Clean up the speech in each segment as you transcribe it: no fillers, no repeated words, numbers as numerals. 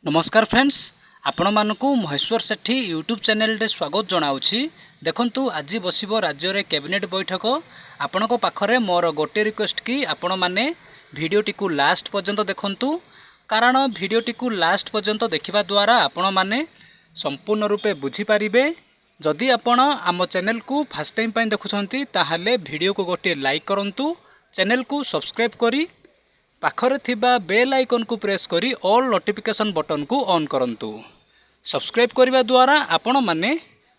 नमस्कार फ्रेंड्स, आपण मानकु महेश्वर सेठी YouTube channel रे स्वागत जनाउछि। देखंतु आज बसिबो राज्य रे कैबिनेट बैठक। आपणको पाखरे मोर गोटे रिक्वेस्ट कि आपण माने भिडियोटी को लास्ट पर्यंत देखंतु, कारण भिडियोटी को लास्ट पर्यंत देखिबा द्वारा आपण माने संपूर्ण रूपे बुझी पारिबे। जदि आपण आम चैनल को फर्स्ट टाइम पय देखुछंती ताहाले भिडियो को गोटे लाइक करंतु, चैनल को सब्सक्राइब करी पाखरे थिबा बेल आइकन को प्रेस करी ऑल नोटिफिकेशन बटन को ऑन करंतु। सब्सक्राइब करने द्वारा आपण माने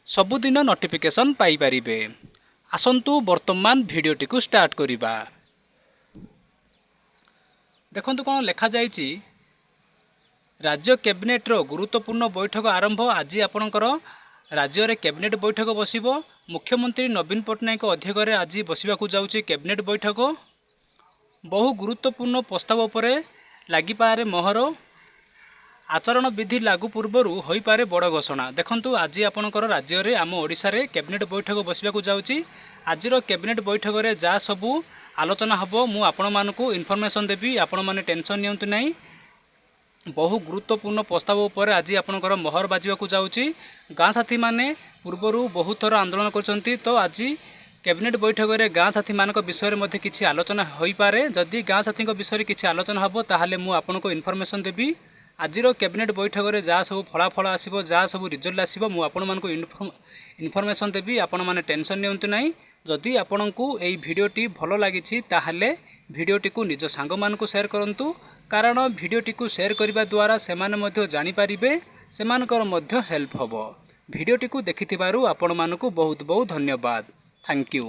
सबुदिन नोटिफिकेशन पाई परिबे। आसंतु वर्तमान भिडियोटी को स्टार्ट करिबा। देखंतु कोन लेखा जायछि, राज्य कैबिनेट रो गुरुत्वपूर्ण बैठक आरंभ। आज आपणकर राज्य रे कैबिनेट बैठक बसिबो। मुख्यमंत्री नवीन पट्टनायक अध्यक्ष रे आज बसिबा को जाउछि कैबिनेट बैठक। बहु गुरुत्वपूर्ण प्रस्ताव उपरे लागि पारे मोहर। आचरण विधि लागू पूर्वर होई पारे बड़ घोषणा। देखंतु आज आपणकर राज्य रे आम ओडिशा रे कैबिनेट बैठक बसिबा को जाउछि। आजिर कैबिनेट बैठक रे जा सबु आलोचना हबो मु आपण मानकु इन्फॉर्मेशन देबी। आपण माने टेंशन नियंतु नाही। बहु गुरुत्वपूर्ण प्रस्ताव उपरे आज आपणकर मोहर बाजिबा को जाउछि। गाँ साथी माने पूर्वरु बहुत थर आंदोलन करछंती, तो आज कैबिनेट बैठक में गाँ साथी मान विषय में किसी आलोचना हो पारे। जदि गाँ साथी विषय किसी आलोचना हम ताहले मु आपनको इन्फॉर्मेशन देबी। आजिर कैबिनेट बैठक में जहाँ सब फलाफल आसो, जहाँ सब रिजल्ट आसो, मु आपको इन्फॉर्मेशन देबी। आपण माने टेंशन नियंतु नाही। जदि आपंको यही भिडियोटी भल लगी ताहले भिडियोटी को निज सांग मानकु शेयर करंतु, कारण भिडियोटी को शेयर करने द्वारा सेमाने मध्य जानि पारिबे, सेमानकर मध्य हेल्प हबो। भिडियोटी को देखिथिबारु आपण मानकु बहुत बहुत धन्यवाद। Thank you.